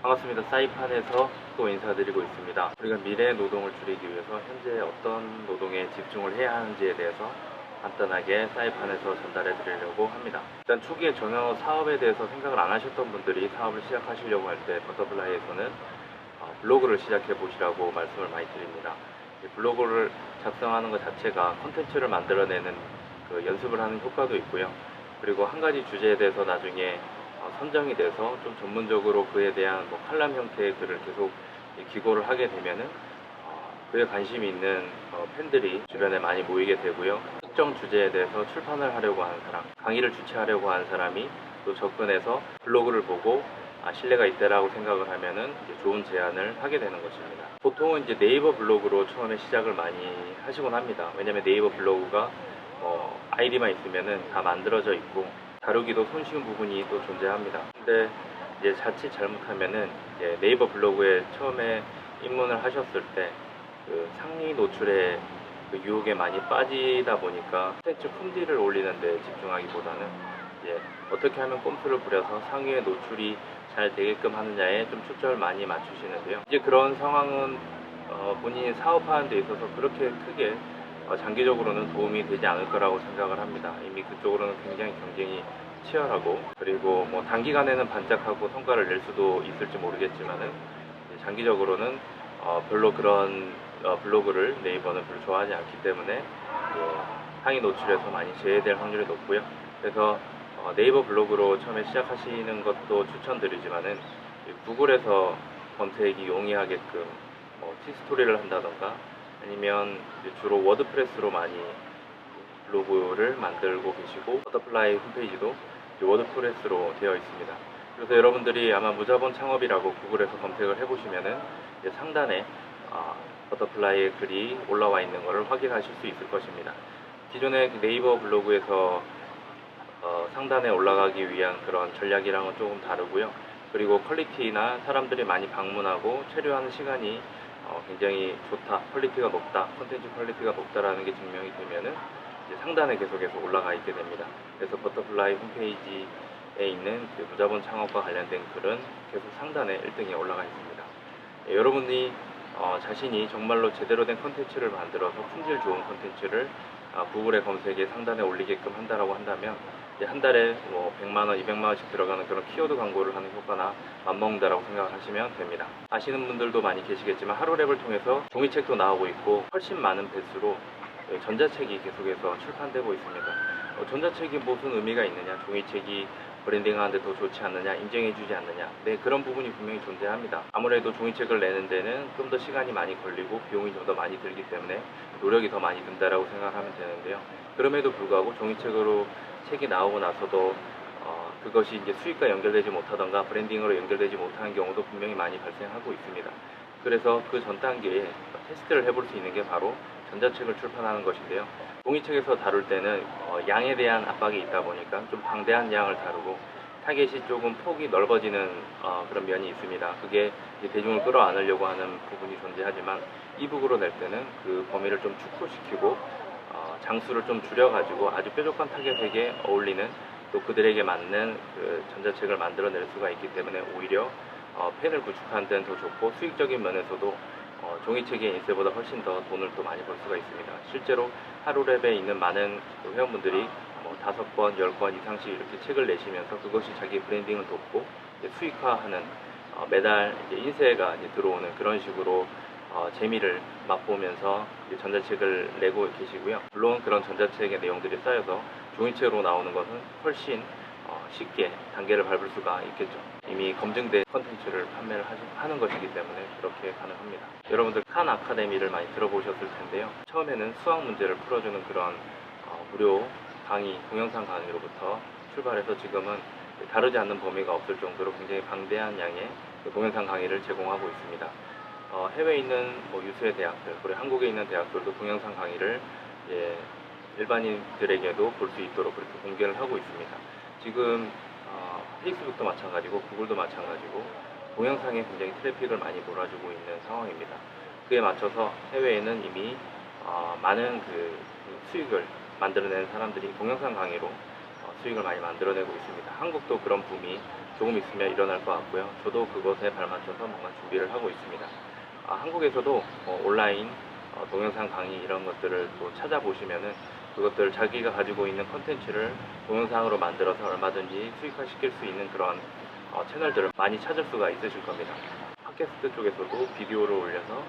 반갑습니다. 사이판에서 또 인사드리고 있습니다. 우리가 미래 노동을 줄이기 위해서 현재 어떤 노동에 집중을 해야 하는지에 대해서 간단하게 사이판에서 전달해 드리려고 합니다. 일단 초기에 전혀 사업에 대해서 생각을 안 하셨던 분들이 사업을 시작하시려고 할 때 버터플라이에서는 블로그를 시작해 보시라고 말씀을 많이 드립니다. 블로그를 작성하는 것 자체가 콘텐츠를 만들어내는 그 연습을 하는 효과도 있고요. 그리고 한 가지 주제에 대해서 나중에 선정이 돼서 좀 전문적으로 그에 대한 칼럼 형태의 글을 계속 기고를 하게 되면은 그에 관심이 있는 팬들이 주변에 많이 모이게 되고요. 특정 주제에 대해서 출판을 하려고 하는 사람, 강의를 주최하려고 하는 사람이 또 접근해서 블로그를 보고 신뢰가 있다라고 생각을 하면은 이제 좋은 제안을 하게 되는 것입니다. 보통은 이제 네이버 블로그로 처음에 시작을 많이 하시곤 합니다. 왜냐면 네이버 블로그가 아이디만 있으면은 다 만들어져 있고 다루기도 손쉬운 부분이 또 존재합니다. 근데 이제 자칫 잘못하면은 이제 네이버 블로그에 처음에 입문을 하셨을 때 그 상위 노출에 그 유혹에 많이 빠지다 보니까 콘텐츠 품질을 올리는 데 집중하기보다는 이제 어떻게 하면 꼼수를 부려서 상위에 노출이 잘 되게끔 하느냐에 좀 초점을 많이 맞추시는데요. 이제 그런 상황은 본인이 사업하는 데 있어서 그렇게 크게 장기적으로는 도움이 되지 않을 거라고 생각을 합니다. 이미 그쪽으로는 굉장히 경쟁이 치열하고, 그리고 단기간에는 반짝하고 성과를 낼 수도 있을지 모르겠지만은 장기적으로는 별로 그런 블로그를 네이버는 별로 좋아하지 않기 때문에 상위 노출에서 많이 제외될 확률이 높고요. 그래서 네이버 블로그로 처음에 시작하시는 것도 추천드리지만은 구글에서 검색이 용이하게끔 티스토리를 한다던가 아니면 주로 워드프레스로 많이 블로그를 만들고 계시고, 버터플라이 홈페이지도 워드프레스로 되어 있습니다. 그래서 여러분들이 아마 무자본 창업이라고 구글에서 검색을 해보시면은 상단에 버터플라이의 글이 올라와 있는 것을 확인하실 수 있을 것입니다. 기존의 네이버 블로그에서 상단에 올라가기 위한 그런 전략이랑은 조금 다르고요. 그리고 퀄리티나 사람들이 많이 방문하고 체류하는 시간이 굉장히 좋다, 퀄리티가 높다, 콘텐츠 퀄리티가 높다라는 게 증명이 되면은 이제 상단에 계속해서 올라가 있게 됩니다. 그래서 버터플라이 홈페이지에 있는 그 무자본 창업과 관련된 글은 계속 상단에 1등에 올라가 있습니다. 여러분이 자신이 정말로 제대로 된 콘텐츠를 만들어서 품질 좋은 콘텐츠를 구글의 검색에 상단에 올리게끔 한다라고 한다면 한 달에 100만원, 200만원씩 들어가는 그런 키워드 광고를 하는 효과나 맞먹는다라고 생각하시면 됩니다. 아시는 분들도 많이 계시겠지만 하루랩을 통해서 종이책도 나오고 있고 훨씬 많은 배수로 전자책이 계속해서 출판되고 있습니다. 전자책이 무슨 의미가 있느냐, 종이책이 브랜딩하는데 더 좋지 않느냐, 인정해주지 않느냐, 네, 그런 부분이 분명히 존재합니다. 아무래도 종이책을 내는 데는 좀 더 시간이 많이 걸리고 비용이 좀 더 많이 들기 때문에 노력이 더 많이 든다라고 생각하면 되는데요. 그럼에도 불구하고 종이책으로 책이 나오고 나서도 그것이 이제 수익과 연결되지 못하던가 브랜딩으로 연결되지 못하는 경우도 분명히 많이 발생하고 있습니다. 그래서 그 전 단계에 테스트를 해볼 수 있는 게 바로 전자책을 출판하는 것인데요. 종이책에서 다룰 때는 양에 대한 압박이 있다 보니까 좀 방대한 양을 다루고 타겟이 조금 폭이 넓어지는 그런 면이 있습니다. 그게 대중을 끌어안으려고 하는 부분이 존재하지만 이북으로 낼 때는 그 범위를 좀 축소시키고 장수를 좀 줄여가지고 아주 뾰족한 타겟에게 어울리는 또 그들에게 맞는 그 전자책을 만들어낼 수가 있기 때문에 오히려 팬을 구축하는 데는 더 좋고 수익적인 면에서도 종이책의 인쇄보다 훨씬 더 돈을 또 많이 벌 수가 있습니다. 실제로 하루랩에 있는 많은 회원분들이 5권, 10권 이상씩 이렇게 책을 내시면서 그것이 자기 브랜딩을 돕고 수익화하는 매달 인쇄가 들어오는 그런 식으로 재미를 맛보면서 전자책을 내고 계시고요. 물론 그런 전자책의 내용들이 쌓여서 종이책으로 나오는 것은 훨씬 쉽게 단계를 밟을 수가 있겠죠. 이미 검증된 컨텐츠를 판매를 하는 것이기 때문에 그렇게 가능합니다. 여러분들 칸 아카데미를 많이 들어보셨을 텐데요. 처음에는 수학 문제를 풀어주는 그런 무료 강의, 동영상 강의로부터 출발해서 지금은 다루지 않는 범위가 없을 정도로 굉장히 방대한 양의 동영상 강의를 제공하고 있습니다. 해외에 있는 유수의 대학들, 그리고 한국에 있는 대학들도 동영상 강의를 일반인들에게도 볼 수 있도록 그렇게 공개를 하고 있습니다. 지금 페이스북도 마찬가지고 구글도 마찬가지고 동영상에 굉장히 트래픽을 많이 몰아주고 있는 상황입니다. 그에 맞춰서 해외에는 이미 많은 그 수익을 만들어내는 사람들이 동영상 강의로 수익을 많이 만들어내고 있습니다. 한국도 그런 붐이 조금 있으면 일어날 것 같고요. 저도 그것에 발맞춰서 뭔가 준비를 하고 있습니다. 한국에서도 온라인 동영상 강의 이런 것들을 또 찾아보시면은 그것들 자기가 가지고 있는 컨텐츠를 동영상으로 만들어서 얼마든지 수익화시킬 수 있는 그런 채널들을 많이 찾을 수가 있으실 겁니다. 팟캐스트 쪽에서도 비디오를 올려서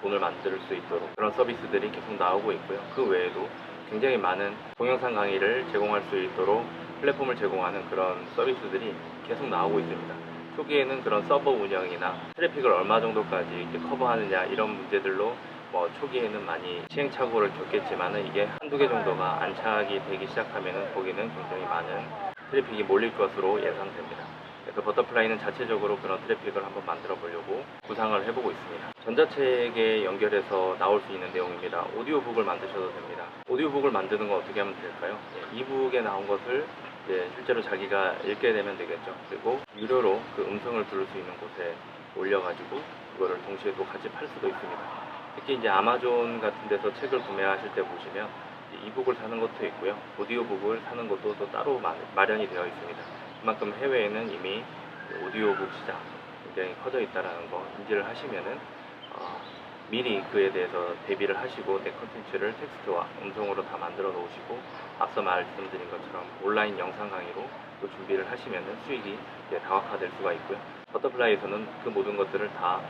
돈을 만들 수 있도록 그런 서비스들이 계속 나오고 있고요. 그 외에도 굉장히 많은 동영상 강의를 제공할 수 있도록 플랫폼을 제공하는 그런 서비스들이 계속 나오고 있습니다. 초기에는 그런 서버 운영이나 트래픽을 얼마 정도까지 이렇게 커버하느냐 이런 문제들로 초기에는 많이 시행착오를 겪겠지만은 이게 한두 개 정도가 안착이 되기 시작하면은 거기는 굉장히 많은 트래픽이 몰릴 것으로 예상됩니다. 그래서 버터플라이는 자체적으로 그런 트래픽을 한번 만들어 보려고 구상을 해보고 있습니다. 전자책에 연결해서 나올 수 있는 내용입니다. 오디오북을 만드셔도 됩니다. 오디오북을 만드는 건 어떻게 하면 될까요? 이북에 나온 것을 실제로 자기가 읽게 되면 되겠죠. 그리고 유료로 그 음성을 들을 수 있는 곳에 올려가지고 그거를 동시에 또 같이 팔 수도 있습니다. 특히 이제 아마존 같은 데서 책을 구매하실 때 보시면 이북을 사는 것도 있고요. 오디오북을 사는 것도 또 따로 마련이 되어 있습니다. 그만큼 해외에는 이미 오디오북 시장 굉장히 커져 있다는 거 인지를 하시면은 미리 그에 대해서 대비를 하시고 내 컨텐츠를 텍스트와 음성으로 다 만들어 놓으시고 앞서 말씀드린 것처럼 온라인 영상 강의로 또 준비를 하시면은 수익이 다각화될 수가 있고요. 버터플라이에서는 그 모든 것들을 다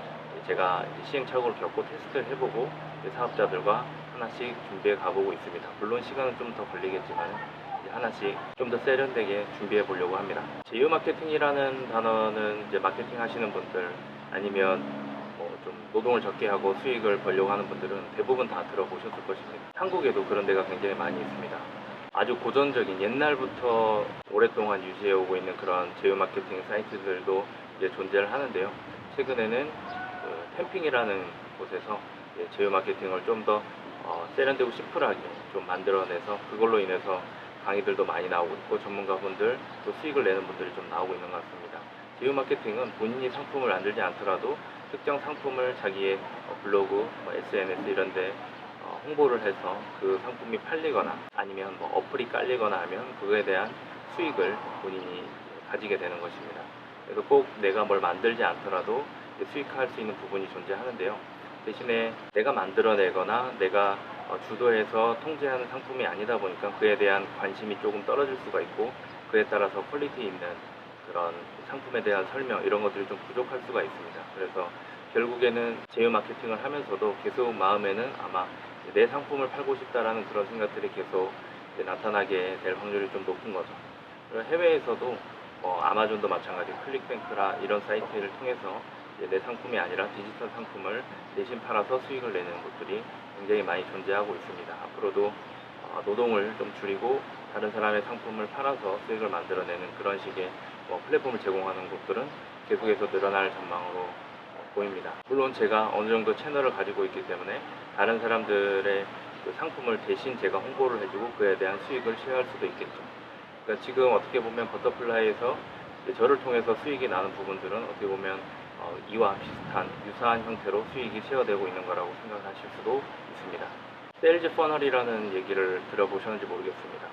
제가 시행착오를 겪고 테스트를 해보고 사업자들과 하나씩 준비해 가보고 있습니다. 물론 시간은 좀 더 걸리겠지만 하나씩 좀 더 세련되게 준비해 보려고 합니다. 제휴 마케팅이라는 단어는 이제 마케팅 하시는 분들 아니면 좀 노동을 적게 하고 수익을 벌려고 하는 분들은 대부분 다 들어보셨을 것입니다. 한국에도 그런 데가 굉장히 많이 있습니다. 아주 고전적인 옛날부터 오랫동안 유지해 오고 있는 그런 제휴 마케팅 사이트들도 이제 존재를 하는데요. 최근에는 캠핑이라는 곳에서 제휴 마케팅을 좀 더 세련되고 심플하게 좀 만들어내서 그걸로 인해서 강의들도 많이 나오고 있고 전문가분들 또 수익을 내는 분들이 좀 나오고 있는 것 같습니다. 제휴 마케팅은 본인이 상품을 만들지 않더라도 특정 상품을 자기의 블로그, SNS 이런 데 홍보를 해서 그 상품이 팔리거나 아니면 어플이 깔리거나 하면 그거에 대한 수익을 본인이 가지게 되는 것입니다. 그래서 꼭 내가 뭘 만들지 않더라도 수익화할 수 있는 부분이 존재하는데요. 대신에 내가 만들어내거나 내가 주도해서 통제하는 상품이 아니다 보니까 그에 대한 관심이 조금 떨어질 수가 있고 그에 따라서 퀄리티 있는 그런 상품에 대한 설명 이런 것들이 좀 부족할 수가 있습니다. 그래서 결국에는 제휴 마케팅을 하면서도 계속 마음에는 아마 내 상품을 팔고 싶다라는 그런 생각들이 계속 나타나게 될 확률이 좀 높은 거죠. 해외에서도 아마존도 마찬가지 클릭뱅크라 이런 사이트를 통해서 내 상품이 아니라 디지털 상품을 대신 팔아서 수익을 내는 곳들이 굉장히 많이 존재하고 있습니다. 앞으로도 노동을 좀 줄이고 다른 사람의 상품을 팔아서 수익을 만들어내는 그런 식의 플랫폼을 제공하는 곳들은 계속해서 늘어날 전망으로 보입니다. 물론 제가 어느 정도 채널을 가지고 있기 때문에 다른 사람들의 그 상품을 대신 제가 홍보를 해주고 그에 대한 수익을 쉐어할 수도 있겠죠. 그러니까 지금 어떻게 보면 버터플라이에서 저를 통해서 수익이 나는 부분들은 어떻게 보면 이와 비슷한 유사한 형태로 수익이 쉐어되고 있는 거라고 생각하실 수도 있습니다. 세일즈 퍼널이라는 얘기를 들어보셨는지 모르겠습니다.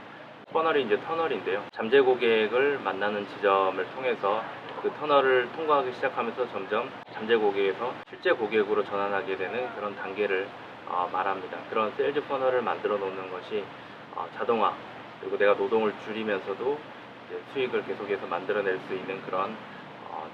퍼널이 이제 터널인데요. 잠재 고객을 만나는 지점을 통해서 그 터널을 통과하기 시작하면서 점점 잠재 고객에서 실제 고객으로 전환하게 되는 그런 단계를 말합니다. 그런 세일즈 퍼널을 만들어 놓는 것이 자동화 그리고 내가 노동을 줄이면서도 이제 수익을 계속해서 만들어낼 수 있는 그런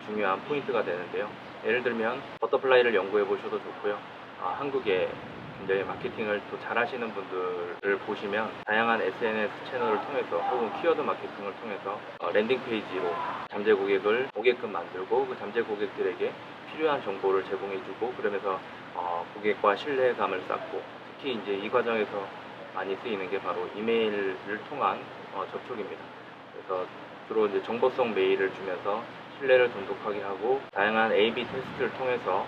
중요한 포인트가 되는데요. 예를 들면 버터플라이를 연구해 보셔도 좋고요. 한국에 굉장히 마케팅을 또 잘하시는 분들을 보시면 다양한 SNS 채널을 통해서 혹은 키워드 마케팅을 통해서 랜딩 페이지로 잠재 고객을 오게끔 만들고 그 잠재 고객들에게 필요한 정보를 제공해주고 그러면서 고객과 신뢰감을 쌓고 특히 이제 이 과정에서 많이 쓰이는 게 바로 이메일을 통한 접촉입니다. 그래서 주로 이제 정보성 메일을 주면서 신뢰를 돈독하게 하고 다양한 A/B 테스트를 통해서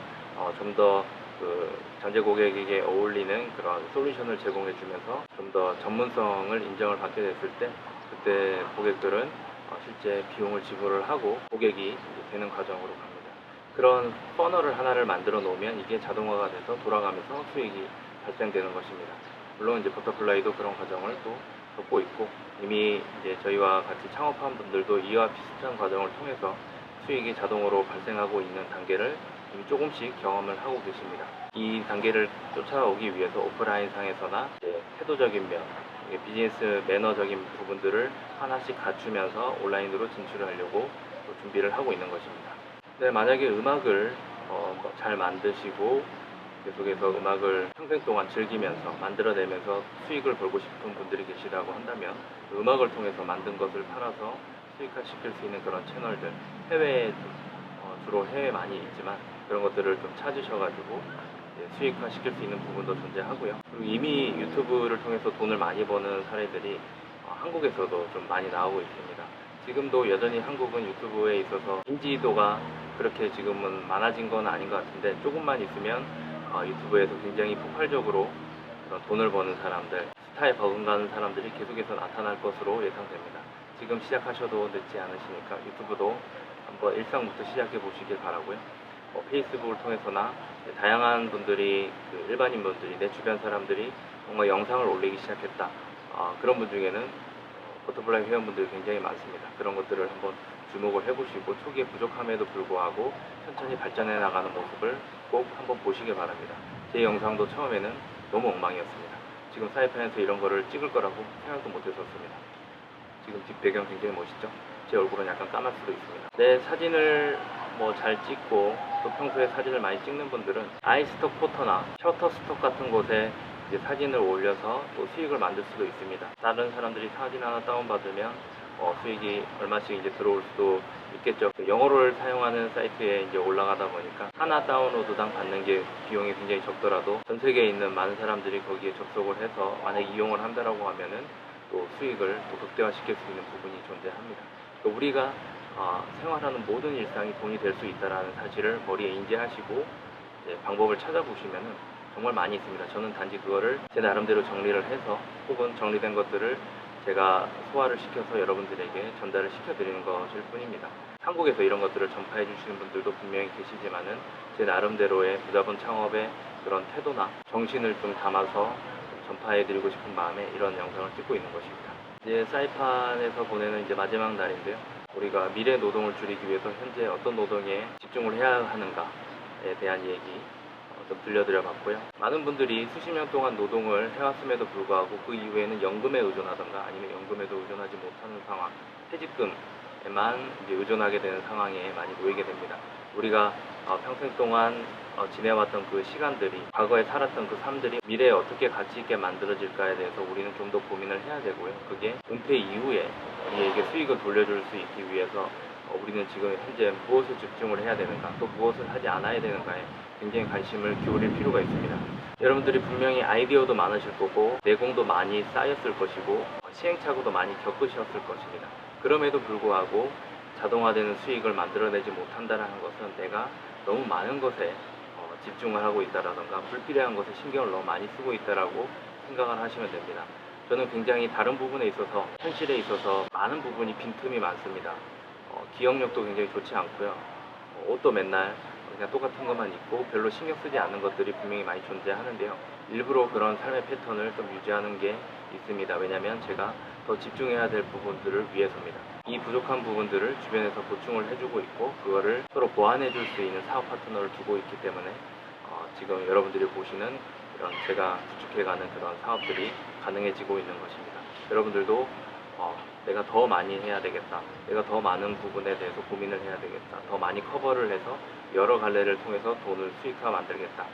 좀 더 그 잠재 고객에게 어울리는 그런 솔루션을 제공해 주면서 좀 더 전문성을 인정을 받게 됐을 때 그때 고객들은 실제 비용을 지불을 하고 고객이 되는 과정으로 갑니다. 그런 퍼널을 하나를 만들어 놓으면 이게 자동화가 돼서 돌아가면서 수익이 발생되는 것입니다. 물론 이제 버터플라이도 그런 과정을 또 겪고 있고, 이미 이제 저희와 같이 창업한 분들도 이와 비슷한 과정을 통해서 수익이 자동으로 발생하고 있는 단계를 이미 조금씩 경험을 하고 계십니다. 이 단계를 쫓아오기 위해서 오프라인 상에서나 이제 태도적인 면, 비즈니스 매너적인 부분들을 하나씩 갖추면서 온라인으로 진출을 하려고 준비를 하고 있는 것입니다. 네, 만약에 음악을 잘 만드시고 계속해서 음악을 평생 동안 즐기면서 만들어내면서 수익을 벌고 싶은 분들이 계시다고 한다면, 음악을 통해서 만든 것을 팔아서 수익화시킬 수 있는 그런 채널들, 해외에 주로 해외에 많이 있지만 그런 것들을 좀 찾으셔가지고 수익화시킬 수 있는 부분도 존재하고요. 그리고 이미 유튜브를 통해서 돈을 많이 버는 사례들이 한국에서도 좀 많이 나오고 있습니다. 지금도 여전히 한국은 유튜브에 있어서 인지도가 그렇게 지금은 많아진 건 아닌 것 같은데, 조금만 있으면 유튜브에서 굉장히 폭발적으로 그런 돈을 버는 사람들, 스타에 버금가는 사람들이 계속해서 나타날 것으로 예상됩니다. 지금 시작하셔도 늦지 않으시니까 유튜브도 한번 일상부터 시작해 보시길 바라고요. 페이스북을 통해서나 다양한 분들이, 일반인 분들이, 내 주변 사람들이 뭔가 영상을 올리기 시작했다, 그런 분 중에는 버터플라이 회원분들이 굉장히 많습니다. 그런 것들을 한번 주목을 해보시고, 초기에 부족함에도 불구하고 천천히 발전해 나가는 모습을 꼭 한번 보시길 바랍니다. 제 영상도 처음에는 너무 엉망이었습니다. 지금 사이판에서 이런 거를 찍을 거라고 생각도 못했었습니다. 지금 뒷배경 굉장히 멋있죠? 제 얼굴은 약간 까만 수도 있습니다. 내 사진을 잘 찍고, 또 평소에 사진을 많이 찍는 분들은 아이스톡 포터나 셔터스톡 같은 곳에 이제 사진을 올려서 또 수익을 만들 수도 있습니다. 다른 사람들이 사진 하나 다운받으면 수익이 얼마씩 이제 들어올 수도 있겠죠. 영어를 사용하는 사이트에 이제 올라가다 보니까 하나 다운로드당 받는 게 비용이 굉장히 적더라도 전 세계에 있는 많은 사람들이 거기에 접속을 해서 만약 이용을 한다라고 하면은 또 수익을 또 극대화시킬 수 있는 부분이 존재합니다. 우리가 생활하는 모든 일상이 돈이 될 수 있다는 사실을 머리에 인지하시고 이제 방법을 찾아보시면은 정말 많이 있습니다. 저는 단지 그거를 제 나름대로 정리를 해서, 혹은 정리된 것들을 제가 소화를 시켜서 여러분들에게 전달을 시켜드리는 것일 뿐입니다. 한국에서 이런 것들을 전파해 주시는 분들도 분명히 계시지만은, 제 나름대로의 부자본 창업의 그런 태도나 정신을 좀 담아서 전파해 드리고 싶은 마음에 이런 영상을 찍고 있는 것입니다. 이제 사이판에서 보내는 이제 마지막 날인데요. 우리가 미래 노동을 줄이기 위해서 현재 어떤 노동에 집중을 해야 하는가에 대한 얘기 좀 들려드려 봤고요. 많은 분들이 수십 년 동안 노동을 해왔음에도 불구하고 그 이후에는 연금에 의존하던가 아니면 연금에도 의존하지 못하는 상황, 퇴직금에만 이제 의존하게 되는 상황에 많이 놓이게 됩니다. 우리가 평생 동안 지내왔던 그 시간들이, 과거에 살았던 그 삶들이 미래에 어떻게 가치 있게 만들어질까에 대해서 우리는 좀 더 고민을 해야 되고요. 그게 은퇴 이후에 우리에게 수익을 돌려줄 수 있기 위해서 우리는 지금 현재 무엇에 집중을 해야 되는가, 또 무엇을 하지 않아야 되는가에 굉장히 관심을 기울일 필요가 있습니다. 여러분들이 분명히 아이디어도 많으실 거고, 내공도 많이 쌓였을 것이고, 시행착오도 많이 겪으셨을 것입니다. 그럼에도 불구하고 자동화되는 수익을 만들어내지 못한다는 것은 내가 너무 많은 것에 집중을 하고 있다라던가 불필요한 것에 신경을 너무 많이 쓰고 있다라고 생각을 하시면 됩니다. 저는 굉장히 다른 부분에 있어서, 현실에 있어서 많은 부분이 빈틈이 많습니다. 기억력도 굉장히 좋지 않고요. 옷도 맨날 그냥 똑같은 것만 입고 별로 신경 쓰지 않는 것들이 분명히 많이 존재하는데요. 일부러 그런 삶의 패턴을 좀 유지하는 게 있습니다. 왜냐하면 제가 더 집중해야 될 부분들을 위해서입니다. 이 부족한 부분들을 주변에서 보충을 해주고 있고, 그거를 서로 보완해 줄 수 있는 사업 파트너를 두고 있기 때문에 지금 여러분들이 보시는 이런 제가 구축해가는 그런 사업들이 가능해지고 있는 것입니다. 여러분들도 내가 더 많이 해야 되겠다, 내가 더 많은 부분에 대해서 고민을 해야 되겠다, 더 많이 커버를 해서 여러 갈래를 통해서 돈을 수익화 만들겠다,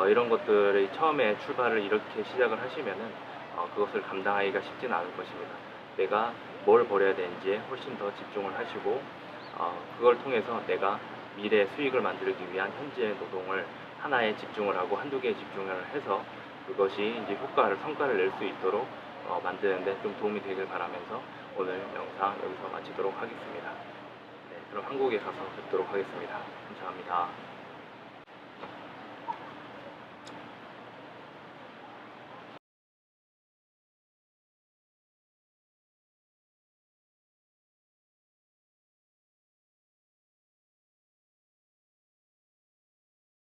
이런 것들의 처음에 출발을 이렇게 시작을 하시면은 그것을 감당하기가 쉽지는 않을 것입니다. 내가 뭘 버려야 되는지에 훨씬 더 집중을 하시고, 그걸 통해서 내가 미래 수익을 만들기 위한 현재의 노동을 하나에 집중을 하고 한두 개에 집중을 해서 그것이 이제 성과를 낼 수 있도록 만드는데 좀 도움이 되길 바라면서 오늘 영상 여기서 마치도록 하겠습니다. 네, 그럼 한국에 가서 뵙도록 하겠습니다. 감사합니다.